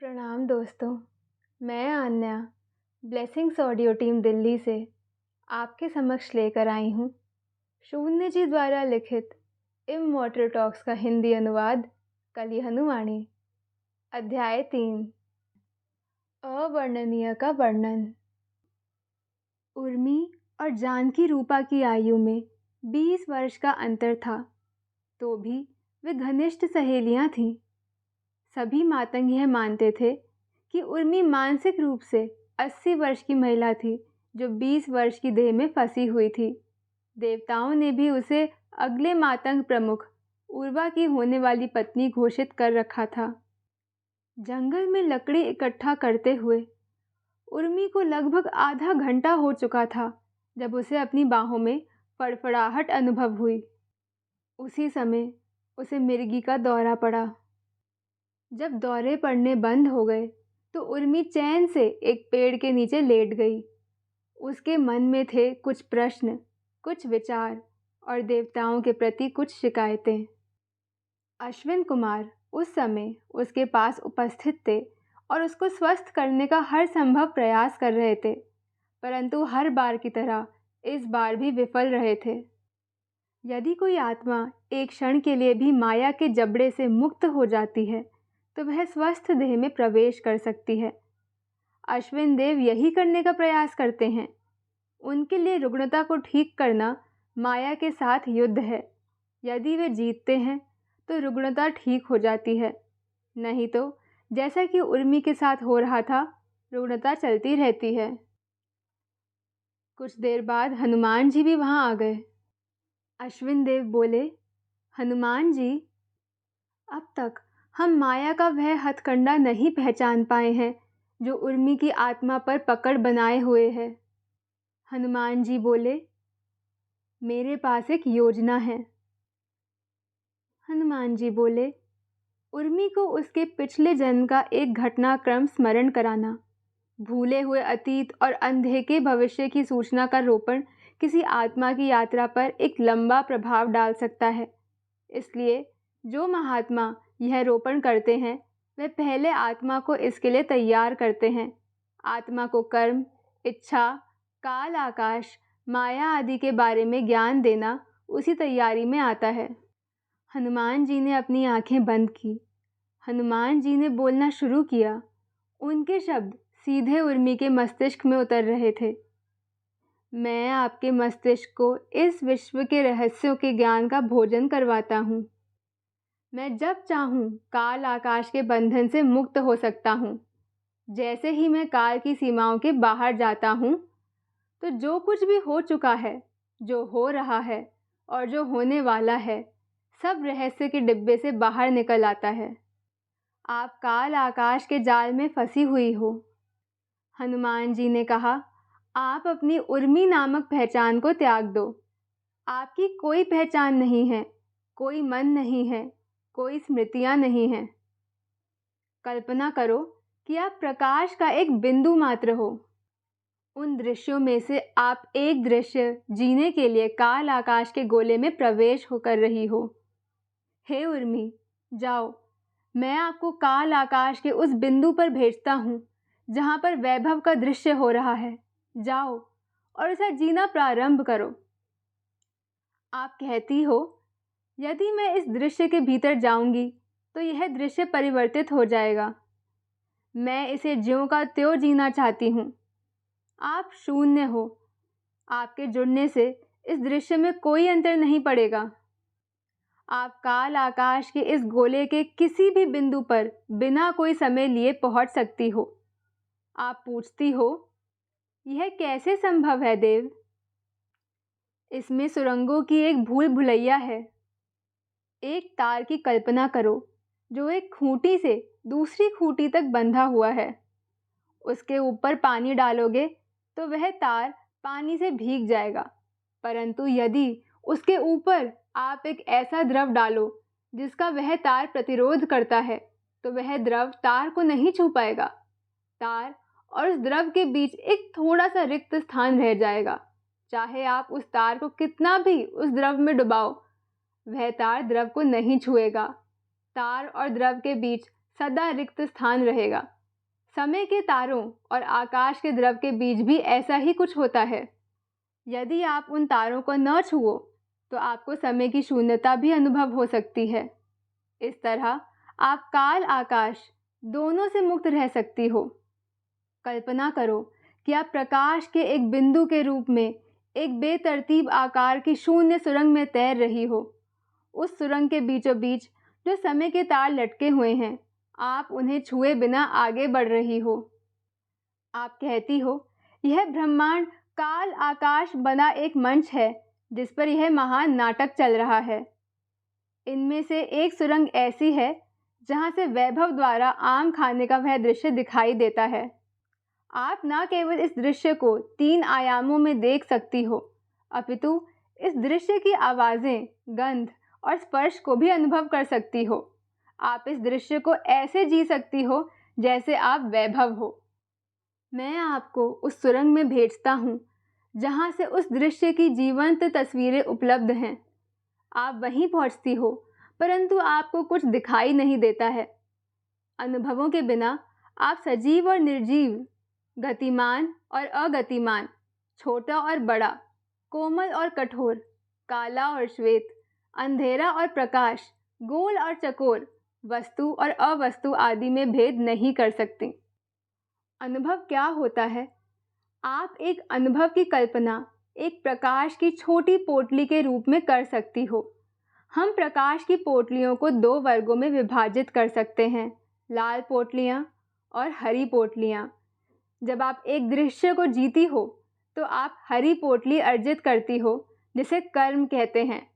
प्रणाम दोस्तों। मैं Anya blessings audio team Delhi से आपके समक्ष लेकर आई हूँ शून्य जी द्वारा लिखित इममॉर्टल टॉक्स का हिंदी अनुवाद कली हनुमानी। अध्याय 3 अवर्णनीय का वर्णन। उर्मी और जानकी रूपा की आयु में 20 वर्ष का अंतर था, तो भी वे घनिष्ठ सहेलियां थीं। सभी मातंग यह मानते थे कि उर्मी मानसिक रूप से 80 वर्ष की महिला थी जो 20 वर्ष की देह में फंसी हुई थी। देवताओं ने भी उसे अगले मातंग प्रमुख उर्वा की होने वाली पत्नी घोषित कर रखा था। जंगल में लकड़ी इकट्ठा करते हुए उर्मी को लगभग आधा घंटा हो चुका था जब उसे अपनी बाहों में फड़फड़ाहट अनुभव हुई। उसी समय उसे मिर्गी का दौरा पड़ा। जब दौरे पड़ने बंद हो गए तो उर्मी चैन से एक पेड़ के नीचे लेट गई। उसके मन में थे कुछ प्रश्न, कुछ विचार और देवताओं के प्रति कुछ शिकायतें। अश्विन कुमार उस समय उसके पास उपस्थित थे और उसको स्वस्थ करने का हर संभव प्रयास कर रहे थे, परंतु हर बार की तरह इस बार भी विफल रहे थे। यदि कोई आत्मा एक क्षण के लिए भी माया के जबड़े से मुक्त हो जाती है तो वह स्वस्थ देह में प्रवेश कर सकती है। अश्विन देव यही करने का प्रयास करते हैं। उनके लिए रुग्णता को ठीक करना माया के साथ युद्ध है। यदि वे जीतते हैं तो रुग्णता ठीक हो जाती है, नहीं तो जैसा कि उर्मी के साथ हो रहा था, रुग्णता चलती रहती है। कुछ देर बाद हनुमान जी भी वहां आ गए। अश्विन देव बोले, हनुमान जी, अब तक हम माया का वह हथकंडा नहीं पहचान पाए हैं जो उर्मी की आत्मा पर पकड़ बनाए हुए है। हनुमान जी बोले, मेरे पास एक योजना है। हनुमान जी बोले, उर्मी को उसके पिछले जन्म का एक घटनाक्रम स्मरण कराना। भूले हुए अतीत और अनदेखे भविष्य की सूचना का रोपण किसी आत्मा की यात्रा पर एक लंबा प्रभाव डाल सकता है। इसलिए जो महात्मा यह रोपण करते हैं वे पहले आत्मा को इसके लिए तैयार करते हैं। आत्मा को कर्म, इच्छा, काल, आकाश, माया आदि के बारे में ज्ञान देना उसी तैयारी में आता है। हनुमान जी ने अपनी आंखें बंद की। हनुमान जी ने बोलना शुरू किया। उनके शब्द सीधे उर्मी के मस्तिष्क में उतर रहे थे। मैं आपके मस्तिष्क को इस विश्व के रहस्यों के ज्ञान का भोजन करवाता हूँ। मैं जब चाहूँ काल आकाश के बंधन से मुक्त हो सकता हूँ। जैसे ही मैं काल की सीमाओं के बाहर जाता हूँ तो जो कुछ भी हो चुका है, जो हो रहा है और जो होने वाला है, सब रहस्य के डिब्बे से बाहर निकल आता है। आप काल आकाश के जाल में फंसी हुई हो। हनुमान जी ने कहा, आप अपनी उर्मी नामक पहचान को त्याग दो। आपकी कोई पहचान नहीं है, कोई मन नहीं है, कोई स्मृतियां नहीं हैं। कल्पना करो कि आप प्रकाश का एक बिंदु मात्र हो। उन दृश्यों में से आप एक दृश्य जीने के लिए काल आकाश के गोले में प्रवेश होकर रही हो। हे उर्मी, जाओ, मैं आपको काल आकाश के उस बिंदु पर भेजता हूँ जहाँ पर वैभव का दृश्य हो रहा है। जाओ और उसे जीना प्रारंभ करो। आप कहती हो, यदि मैं इस दृश्य के भीतर जाऊंगी तो यह दृश्य परिवर्तित हो जाएगा। मैं इसे ज्यों का त्यों जीना चाहती हूँ। आप शून्य हो। आपके जुड़ने से इस दृश्य में कोई अंतर नहीं पड़ेगा। आप काल आकाश के इस गोले के किसी भी बिंदु पर बिना कोई समय लिए पहुंच सकती हो। आप पूछती हो, यह कैसे संभव है देव? इसमें सुरंगों की एक भूल भुलैया है। एक तार की कल्पना करो जो एक खूंटी से दूसरी खूंटी तक बंधा हुआ है। उसके ऊपर पानी डालोगे तो वह तार पानी से भीग जाएगा, परंतु यदि उसके ऊपर आप एक ऐसा द्रव डालो जिसका वह तार प्रतिरोध करता है तो वह द्रव तार को नहीं छू पाएगा। तार और उस द्रव के बीच एक थोड़ा सा रिक्त स्थान रह जाएगा। चाहे आप उस तार को कितना भी उस द्रव में डुबाओ, वह तार द्रव को नहीं छुएगा। तार और द्रव के बीच सदा रिक्त स्थान रहेगा। समय के तारों और आकाश के द्रव के बीच भी ऐसा ही कुछ होता है। यदि आप उन तारों को न छुओ तो आपको समय की शून्यता भी अनुभव हो सकती है। इस तरह आप काल आकाश दोनों से मुक्त रह सकती हो। कल्पना करो कि आप प्रकाश के एक बिंदु के रूप में एक बेतरतीब आकार की शून्य सुरंग में तैर रही हो। उस सुरंग के बीचों बीच जो समय के तार लटके हुए हैं, आप उन्हें छुए बिना आगे बढ़ रही हो। आप कहती हो, यह ब्रह्मांड काल आकाश बना एक मंच है जिस पर यह महान नाटक चल रहा है। इनमें से एक सुरंग ऐसी है जहां से वैभव द्वारा आम खाने का वह दृश्य दिखाई देता है। आप न केवल इस दृश्य को 3 आयामों में देख सकती हो, अपितु इस दृश्य की आवाज़ें, गंध और स्पर्श को भी अनुभव कर सकती हो। आप इस दृश्य को ऐसे जी सकती हो जैसे आप वैभव हो। मैं आपको उस सुरंग में भेजता हूँ जहाँ से उस दृश्य की जीवंत तस्वीरें उपलब्ध हैं। आप वहीं पहुँचती हो, परंतु आपको कुछ दिखाई नहीं देता है। अनुभवों के बिना आप सजीव और निर्जीव, गतिमान और अगतिमान, छोटा और बड़ा, कोमल और कठोर, काला और श्वेत, अंधेरा और प्रकाश, गोल और चकोर, वस्तु और अवस्तु आदि में भेद नहीं कर सकते। अनुभव क्या होता है? आप एक अनुभव की कल्पना एक प्रकाश की छोटी पोटली के रूप में कर सकती हो। हम प्रकाश की पोटलियों को 2 वर्गों में विभाजित कर सकते हैं, लाल पोटलियाँ और हरी पोटलियाँ। जब आप एक दृश्य को जीती हो तो आप हरी पोटली अर्जित करती हो, जिसे कर्म कहते हैं।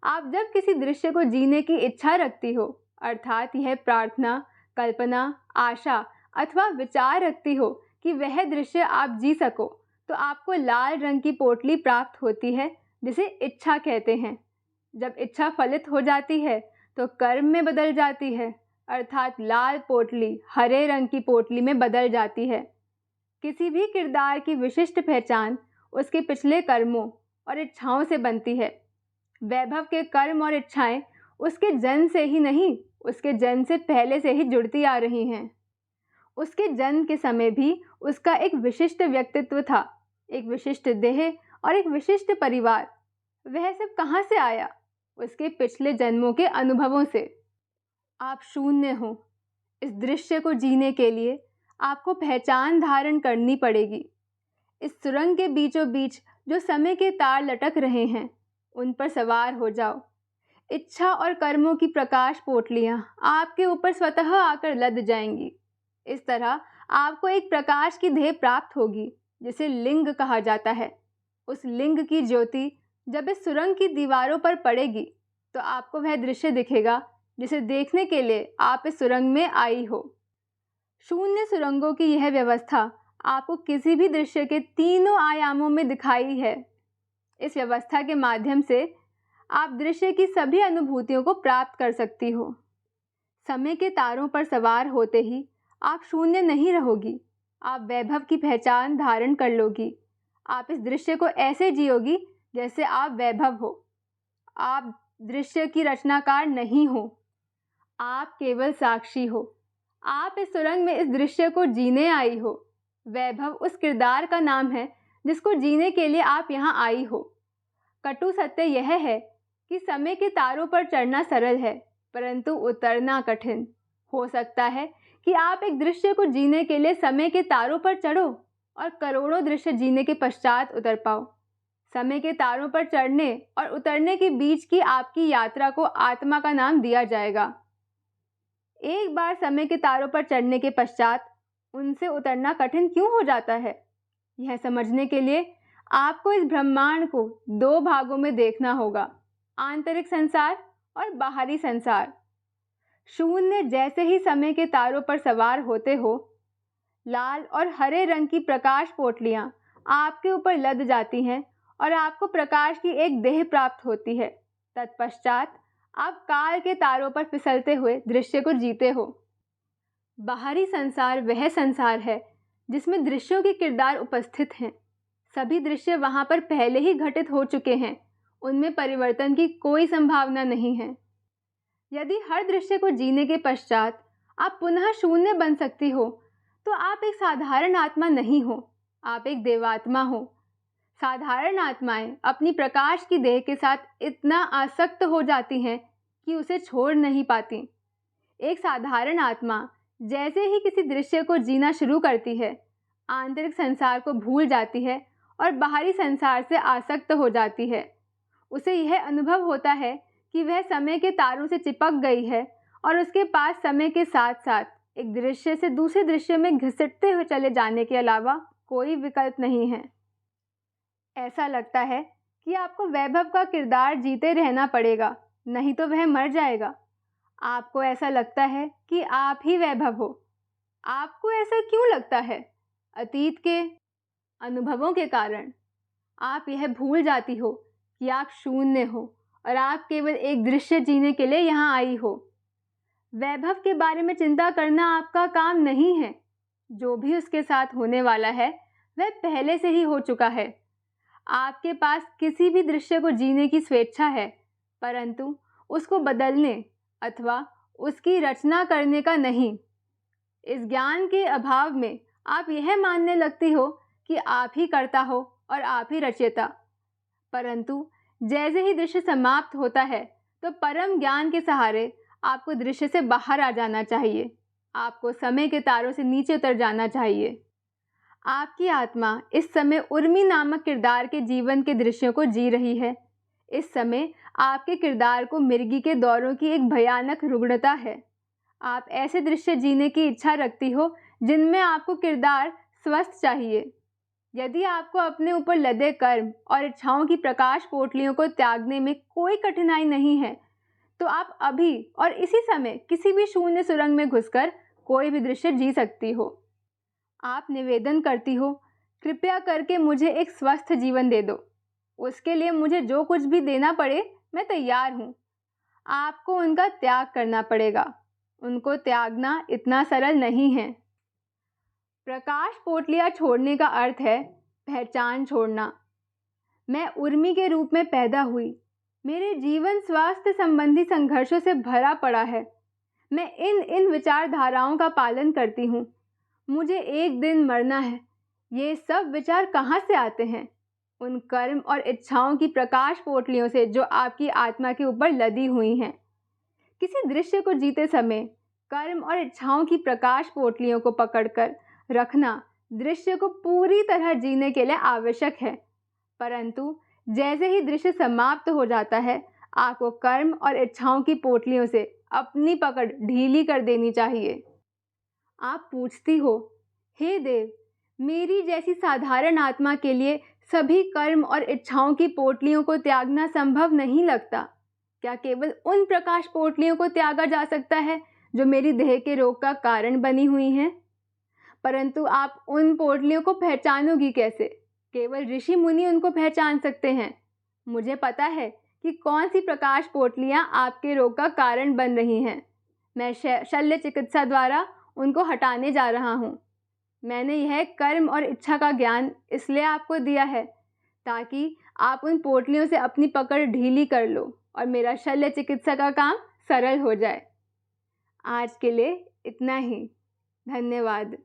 आप जब किसी दृश्य को जीने की इच्छा रखती हो, अर्थात यह प्रार्थना, कल्पना, आशा अथवा विचार रखती हो कि वह दृश्य आप जी सको, तो आपको लाल रंग की पोटली प्राप्त होती है, जिसे इच्छा कहते हैं। जब इच्छा फलित हो जाती है तो कर्म में बदल जाती है, अर्थात लाल पोटली हरे रंग की पोटली में बदल जाती है। किसी भी किरदार की विशिष्ट पहचान उसके पिछले कर्मों और इच्छाओं से बनती है। वैभव के कर्म और इच्छाएं उसके जन्म से ही नहीं, उसके जन्म से पहले से ही जुड़ती आ रही हैं। उसके जन्म के समय भी उसका एक विशिष्ट व्यक्तित्व था, एक विशिष्ट देह और एक विशिष्ट परिवार। वह सब कहाँ से आया? उसके पिछले जन्मों के अनुभवों से। आप शून्य हो। इस दृश्य को जीने के लिए आपको पहचान धारण करनी पड़ेगी। इस सुरंग के बीचों बीच जो समय के तार लटक रहे हैं, उन पर सवार हो जाओ। इच्छा और कर्मों की प्रकाश पोटलियां आपके ऊपर स्वतः आकर लद जाएंगी। इस तरह आपको एक प्रकाश की देह प्राप्त होगी, जिसे लिंग कहा जाता है। उस लिंग की ज्योति जब इस सुरंग की दीवारों पर पड़ेगी तो आपको वह दृश्य दिखेगा जिसे देखने के लिए आप इस सुरंग में आई हो। शून्य सुरंगों की यह व्यवस्था आपको किसी भी दृश्य के 3 आयामों में दिखाई है। इस व्यवस्था के माध्यम से आप दृश्य की सभी अनुभूतियों को प्राप्त कर सकती हो। समय के तारों पर सवार होते ही आप शून्य नहीं रहोगी, आप वैभव की पहचान धारण कर लोगी। आप इस दृश्य को ऐसे जियोगी जैसे आप वैभव हो। आप दृश्य की रचनाकार नहीं हो, आप केवल साक्षी हो। आप इस सुरंग में इस दृश्य को जीने आई हो। वैभव उस किरदार का नाम है जिसको जीने के लिए आप यहाँ आई हो। कटु सत्य यह है कि समय के तारों पर चढ़ना सरल है, परंतु उतरना कठिन। हो सकता है कि आप एक दृश्य को जीने के लिए समय के तारों पर चढ़ो और करोड़ों दृश्य जीने के पश्चात उतर पाओ। समय के तारों पर चढ़ने और उतरने के बीच की आपकी यात्रा को आत्मा का नाम दिया जाएगा। एक बार समय के तारों पर चढ़ने के पश्चात उनसे उतरना कठिन क्यों हो जाता है? यह समझने के लिए आपको इस ब्रह्मांड को 2 भागों में देखना होगा, आंतरिक संसार और बाहरी संसार। शून्य जैसे ही समय के तारों पर सवार होते हो, लाल और हरे रंग की प्रकाश पोटलियां आपके ऊपर लद जाती हैं और आपको प्रकाश की एक देह प्राप्त होती है। तत्पश्चात आप काल के तारों पर फिसलते हुए दृश्य को जीते हो। बाहरी संसार वह संसार है जिसमें दृश्यों के किरदार उपस्थित हैं। सभी दृश्य वहां पर पहले ही घटित हो चुके हैं, उनमें परिवर्तन की कोई संभावना नहीं है। यदि हर दृश्य को जीने के पश्चात आप पुनः शून्य बन सकती हो, तो आप एक साधारण आत्मा नहीं हो, आप एक देवात्मा हो। साधारण आत्माएं अपनी प्रकाश की देह के साथ इतना आसक्त हो जाती हैं कि उसे छोड़ नहीं पाती। एक साधारण आत्मा जैसे ही किसी दृश्य को जीना शुरू करती है, आंतरिक संसार को भूल जाती है और बाहरी संसार से आसक्त हो जाती है। उसे यह अनुभव होता है कि वह समय के तारों से चिपक गई है और उसके पास समय के साथ साथ एक दृश्य से दूसरे दृश्य में घसीटते हुए चले जाने के अलावा कोई विकल्प नहीं है। ऐसा लगता है कि आपको वैभव का किरदार जीते रहना पड़ेगा, नहीं तो वह मर जाएगा। आपको ऐसा लगता है कि आप ही वैभव हो। आपको ऐसा क्यों लगता है? अतीत के अनुभवों के कारण आप यह भूल जाती हो कि आप शून्य हो और आप केवल एक दृश्य जीने के लिए यहाँ आई हो। वैभव के बारे में चिंता करना आपका काम नहीं है। जो भी उसके साथ होने वाला है वह पहले से ही हो चुका है। आपके पास किसी भी दृश्य को जीने की स्वेच्छा है, परंतु उसको बदलने अथवा उसकी रचना करने का नहीं। इस ज्ञान के अभाव में आप यह मानने लगती हो कि आप ही करता हो और आप ही रचयिता। परंतु जैसे ही दृश्य समाप्त होता है तो परम ज्ञान के सहारे आपको दृश्य से बाहर आ जाना चाहिए। आपको समय के तारों से नीचे उतर जाना चाहिए। आपकी आत्मा इस समय उर्मी नामक किरदार के जीवन के दृश्यों को जी रही है। इस समय आपके किरदार को मिर्गी के दौरों की एक भयानक रुग्णता है। आप ऐसे दृश्य जीने की इच्छा रखती हो जिनमें आपको किरदार स्वस्थ चाहिए। यदि आपको अपने ऊपर लदे कर्म और इच्छाओं की प्रकाश पोटलियों को त्यागने में कोई कठिनाई नहीं है, तो आप अभी और इसी समय किसी भी शून्य सुरंग में घुसकर कोई भी दृश्य जी सकती हो। आप निवेदन करती हो, कृपया करके मुझे एक स्वस्थ जीवन दे दो। उसके लिए मुझे जो कुछ भी देना पड़े मैं तैयार हूँ। आपको उनका त्याग करना पड़ेगा। उनको त्यागना इतना सरल नहीं है। प्रकाश पोटलियाँ छोड़ने का अर्थ है पहचान छोड़ना। मैं उर्मी के रूप में पैदा हुई। मेरे जीवन स्वास्थ्य संबंधी संघर्षों से भरा पड़ा है। मैं इन विचारधाराओं का पालन करती हूँ। मुझे एक दिन मरना है। ये सब विचार कहाँ से आते हैं? उन कर्म और इच्छाओं की प्रकाश पोटलियों से जो आपकी आत्मा के ऊपर लदी हुई हैं। किसी दृश्य को जीते समय कर्म और इच्छाओं की प्रकाश पोटलियों को पकड़कर रखना दृश्य को पूरी तरह जीने के लिए आवश्यक है। परंतु जैसे ही दृश्य समाप्त हो जाता है, आपको कर्म और इच्छाओं की पोटलियों से अपनी पकड़ ढीली कर देनी चाहिए। आप पूछती हो, हे देव, मेरी जैसी साधारण आत्मा के लिए सभी कर्म और इच्छाओं की पोटलियों को त्यागना संभव नहीं लगता। क्या केवल उन प्रकाश पोटलियों को त्यागा जा सकता है जो मेरी देह के रोग का कारण बनी हुई हैं? परंतु आप उन पोटलियों को पहचानोगी कैसे? केवल ऋषि मुनि उनको पहचान सकते हैं। मुझे पता है कि कौन सी प्रकाश पोटलियाँ आपके रोग का कारण बन रही हैं। मैं शल्य चिकित्सा द्वारा उनको हटाने जा रहा हूँ। मैंने यह कर्म और इच्छा का ज्ञान इसलिए आपको दिया है ताकि आप उन पोटलियों से अपनी पकड़ ढीली कर लो और मेरा शल्य चिकित्सा का काम सरल हो जाए। आज के लिए इतना ही। धन्यवाद।